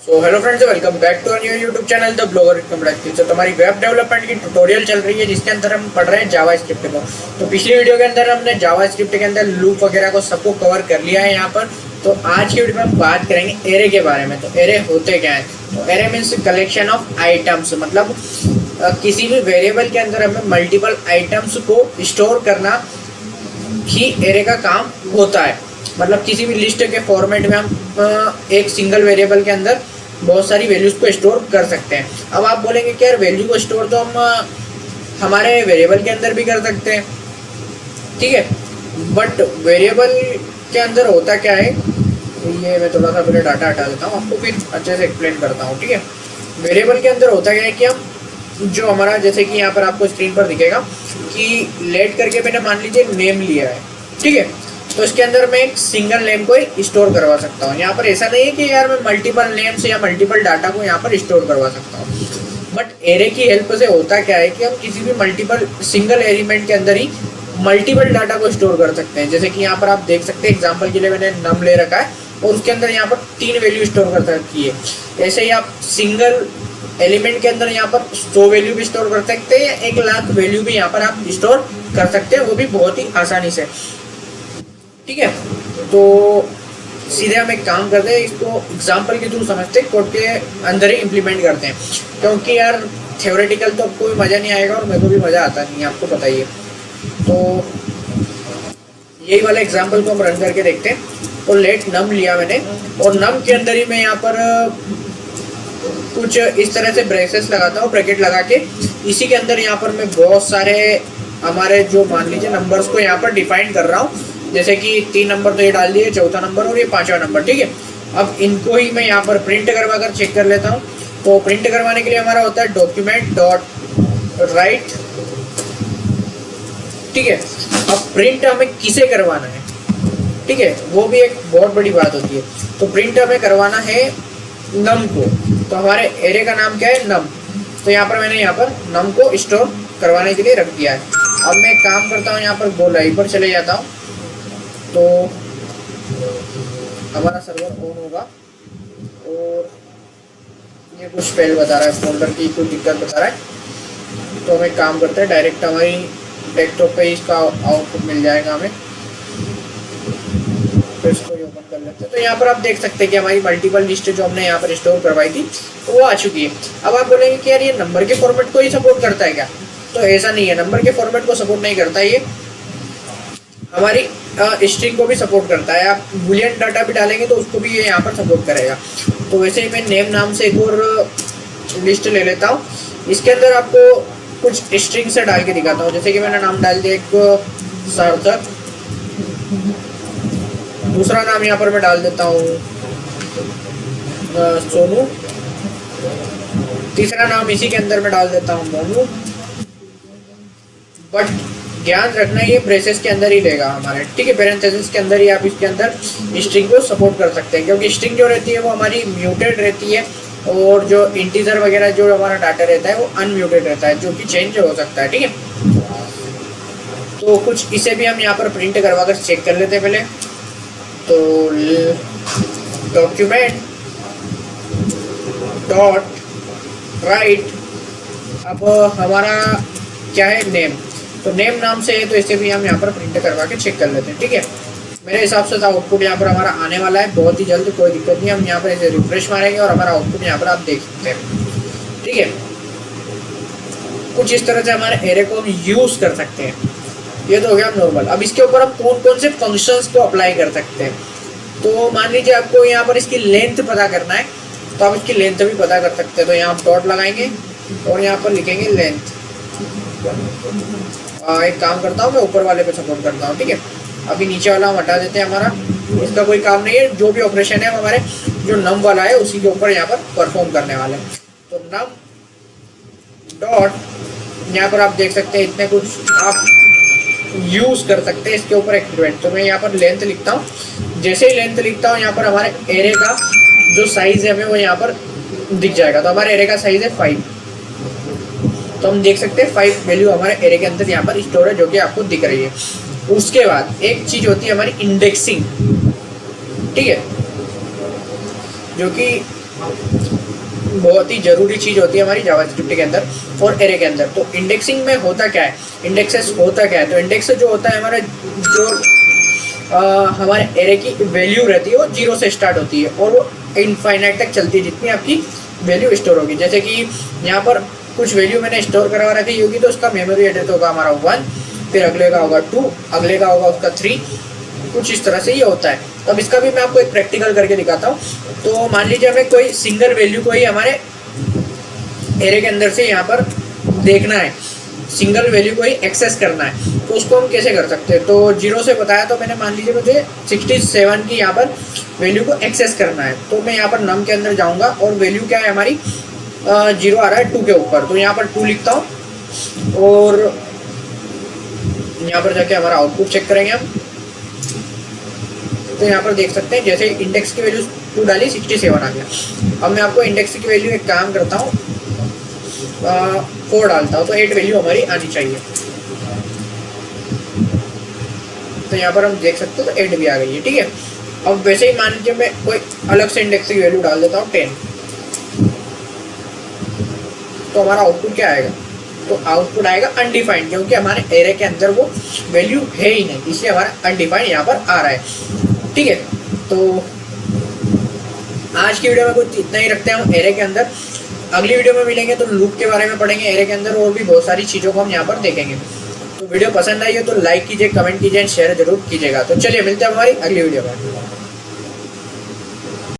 So hello friends, welcome back to new YouTube channel the blogger Vikram. तो हमारी web development की tutorial चल रही है जिसके अंदर हम पढ़ रहे हैं जावास्क्रिप्ट को। तो पिछली वीडियो के अंदर हमने जावास्क्रिप्ट के अंदर लूप वगैरह को सबको कवर कर लिया है यहाँ पर। तो आज की वीडियो में हम बात करेंगे एरे के बारे में। तो एरे होते क्या है? तो array means collection of items, मतलब किसी भी वेरिएबल के अंदर हमें मल्टीपल आइटम्स को स्टोर करना ही एरे का काम होता है। मतलब किसी भी लिस्ट के फॉर्मेट में हम एक सिंगल वेरिएबल के अंदर बहुत सारी वैल्यूज को स्टोर कर सकते हैं। अब आप बोलेंगे कि यार वैल्यू को स्टोर तो हम हमारे वेरिएबल के अंदर भी कर सकते हैं, ठीक है, बट वेरिएबल के अंदर होता क्या है, ये मैं थोड़ा सा पहले डाटा हटा देता हूँ, आपको फिर अच्छे से एक्सप्लेन करता हूँ, ठीक है। वेरिएबल के अंदर होता क्या है कि हम जो हमारा, जैसे कि यहाँ पर आपको स्क्रीन पर दिखेगा कि लेट करके मैंने मान लीजिए नेम लिया है, ठीक है, तो इसके अंदर मैं एक सिंगल नेम को स्टोर करवा सकता हूँ। यहाँ पर ऐसा नहीं है कि यार मैं मल्टीपल नेम्स या मल्टीपल डाटा को यहाँ पर स्टोर करवा सकता हूँ, बट एरे की हेल्प से होता क्या है कि हम किसी भी मल्टीपल सिंगल एलिमेंट के अंदर ही मल्टीपल डाटा को स्टोर कर सकते हैं। जैसे कि यहाँ पर आप देख सकते हैं, एग्जाम्पल के लिए मैंने नम ले रखा है और उसके अंदर यहाँ पर 3 वैल्यू स्टोर कर सकती है। ऐसे ही आप सिंगल एलिमेंट के अंदर यहाँ पर 100 वैल्यू भी स्टोर कर सकते हैं, 1,00,000 वैल्यू भी यहाँ पर आप स्टोर कर सकते हैं, वो भी बहुत ही आसानी से, ठीक है। तो सीधे हम एक काम करते हैं, इसको एग्जाम्पल के थ्रू समझते हैं, कोड के अंदर ही इम्प्लीमेंट करते हैं, क्योंकि यार थ्योरेटिकल तो आपको भी मज़ा नहीं आएगा और मेरे को भी मज़ा आता नहीं है, आपको बताइए। तो यही वाला एग्जाम्पल को हम रन करके देखते हैं। तो लेट नम लिया मैंने और नम के अंदर ही मैं यहाँ पर कुछ इस तरह से ब्रेसेस लगाता हूँ, ब्रैकेट लगा के इसी के अंदर यहाँ पर मैं बहुत सारे हमारे जो मान लीजिए नंबर्स को यहाँ पर डिफाइन कर रहा हूँ। जैसे कि 3 नंबर तो ये डाल दिए, 4था नंबर और ये 5वां नंबर, ठीक है। अब इनको ही मैं यहाँ पर प्रिंट करवा कर चेक कर लेता हूँ। तो प्रिंट करवाने के लिए हमारा होता है डॉक्यूमेंट डॉट राइट, ठीक है। अब प्रिंट हमें किसे करवाना है, ठीक है, वो भी एक बहुत बड़ी बात होती है। तो प्रिंट हमें करवाना है नम को। तो हमारे एरे का नाम क्या है? नम। तो यहाँ पर मैंने यहाँ पर नम को स्टोर करवाने के लिए रख दिया है। अब मैं काम करता हूँ, यहाँ पर गो लाइव पर चले जाता हूँ, तो हमारा सर्वर ऑन होगा और ये कुछ फेल बता रहा है, फोल्डर की कुछ दिक्कत बता रहा है। तो हमें काम करते हैं, डायरेक्ट हमारी डेस्कटॉप पे इसका आउटपुट मिल जाएगा हमें। तो इसको ओपन कर लेते हैं। तो यहाँ पर आप देख सकते हैं कि हमारी मल्टीपल लिस्ट जो हमने यहाँ पर स्टोर करवाई थी तो वो आ चुकी है। अब आप बोलेंगे कि यार ये नंबर के फॉर्मेट को ही सपोर्ट करता है क्या? तो ऐसा नहीं है, नंबर के फॉर्मेट को सपोर्ट नहीं करता, ये हमारी स्ट्रिंग को भी सपोर्ट करता है। आप बूलियन डाटा भी डालेंगे तो उसको भी ये यहाँ पर सपोर्ट करेगा। तो वैसे ही मैं नेम नाम से एक और लिस्ट ले लेता हूँ। इसके अंदर आपको कुछ स्ट्रिंग से डाल के दिखाता हूँ। जैसे कि मैंने नाम डाल दिया एक सार्थक, दूसरा नाम यहाँ पर मैं डाल देता हूँ सोनू, तीसरा नाम इसी के अंदर मैं डाल देता हूँ मोनू। बट ध्यान रखना ये ब्रेसेस के अंदर ही रहेगा हमारे, ठीक है, पेरेंथेसिस के अंदर ही आप इसके अंदर स्ट्रिंग को सपोर्ट कर सकते हैं, क्योंकि स्ट्रिंग जो रहती है वो हमारी म्यूटेड रहती है और जो इंटीजर वगैरह जो हमारा डाटा रहता है वो अनम्यूटेड रहता है, जो कि चेंज हो सकता है, ठीक है। तो कुछ इसे भी हम यहाँ पर प्रिंट करवा कर चेक कर लेते हैं पहले। तो डॉक्यूमेंट डॉट राइट, अब हमारा क्या है? नेम। तो नेम नाम से है, तो इसे भी हम यहाँ पर प्रिंट करवा के चेक कर लेते हैं, ठीक है। मेरे हिसाब से आउटपुट यहाँ पर हमारा आने वाला है बहुत ही जल्द, कोई दिक्कत नहीं। हम यहाँ पर इसे रिफ्रेश मारेंगे और हमारा आउटपुट यहाँ पर आप देख सकते हैं, ठीक है। कुछ इस तरह से हमारे एरे को हम यूज़ कर सकते हैं। ये तो हो गया नॉर्मल। अब इसके ऊपर हम कौन कौन से फंक्शंस को अप्लाई कर सकते हैं। तो मान लीजिए आपको यहाँ पर इसकी लेंथ पता करना है, तो आप इसकी लेंथ भी पता कर सकते हैं। तो यहाँ डॉट लगाएंगे और यहाँ पर लिखेंगे लेंथ। एक काम करता हूँ, मैं ऊपर वाले पे सपोर्ट करता हूँ, ठीक है। अभी नीचे वाला हम हटा देते हैं, हमारा इसका कोई काम नहीं है। जो भी ऑपरेशन है हमारे जो नम वाला है उसी के ऊपर यहाँ पर परफॉर्म करने वाले हैं। तो नम डॉट, यहाँ पर आप देख सकते हैं इतने कुछ आप यूज़ कर सकते हैं इसके ऊपर एक्सपेरिमेंट। तो मैं यहाँ पर लेंथ लिखता हूँ। जैसे ही लेंथ लिखता हूँ यहाँ पर हमारे एरे का जो साइज़ है हमें वो यहाँ पर दिख जाएगा। तो हमारे एरे का साइज़ है 5। तो हम देख सकते हैं 5 वैल्यू हमारे एरे के अंदर यहाँ पर स्टोर है, जो कि आपको दिख रही है। उसके बाद एक चीज़ होती है हमारी इंडेक्सिंग, ठीक है, जो कि बहुत ही जरूरी चीज होती है हमारी जावास्क्रिप्ट के अंदर और एरे के अंदर। तो इंडेक्सिंग में होता क्या है, इंडेक्सेस होता क्या है, तो इंडेक्स जो होता है हमारा जो हमारे एरे की वैल्यू रहती है वो 0 से स्टार्ट होती है और वो इनफाइनाइट तक चलती है जितनी आपकी वैल्यू स्टोर होगी। जैसे कि यहाँ पर कुछ वैल्यू मैंने स्टोर करवा रखी होगी तो उसका मेमोरी एड्रेस होगा हमारा 1, फिर अगले का होगा 2, अगले का होगा उसका 3, कुछ इस तरह से ये होता है। तो अब इसका भी मैं आपको एक प्रैक्टिकल करके दिखाता हूँ। तो मान लीजिए हमें कोई सिंगल वैल्यू को ही हमारे एरे के अंदर से यहाँ पर देखना है, सिंगल वैल्यू को ही एक्सेस करना है, तो उसको हम कैसे कर सकते हैं। तो 0 से बताया, तो मैंने मान लीजिए मुझे 67 की यहाँ पर वैल्यू को एक्सेस करना है, तो मैं यहाँ पर नम के अंदर जाऊँगा और वैल्यू क्या है हमारी 0 आ रहा है 2 के ऊपर, तो यहाँ पर 2 लिखता हूँ और यहाँ पर जाके हमारा आउटपुट चेक करेंगे हम। तो यहाँ पर देख सकते हैं जैसे इंडेक्स की वैल्यू 2 डाली 67 आ गया। अब मैं आपको इंडेक्स की वैल्यू एक काम करता हूँ 4 डालता हूँ, तो 8 वैल्यू हमारी आनी चाहिए। तो यहाँ पर हम देख सकते हो तो 8 भी आ गई है, ठीक है। अब वैसे ही मान लीजिए मैं कोई अलग से इंडेक्स की वैल्यू डाल देता हूँ 10, तो हमारा आउटपुट क्या आएगा, तो आउटपुट आएगा अनडिफाइंड, क्योंकि हमारे एरे के अंदर वो वैल्यू है ही नहीं, इसलिए हमारा अनडिफाइंड यहाँ पर आ रहा है, ठीक है। तो आज की वीडियो में कुछ इतना ही रखते हैं हम एरे के अंदर। अगली वीडियो में मिलेंगे तो लूप के बारे में पढ़ेंगे एरे के अंदर, और भी बहुत सारी चीज़ों को हम यहाँ पर देखेंगे। तो वीडियो पसंद आई हो तो लाइक कीजिए, कमेंट कीजिए एंड शेयर जरूर कीजिएगा। तो चलिए मिलते हैं हमारी अगली वीडियो में।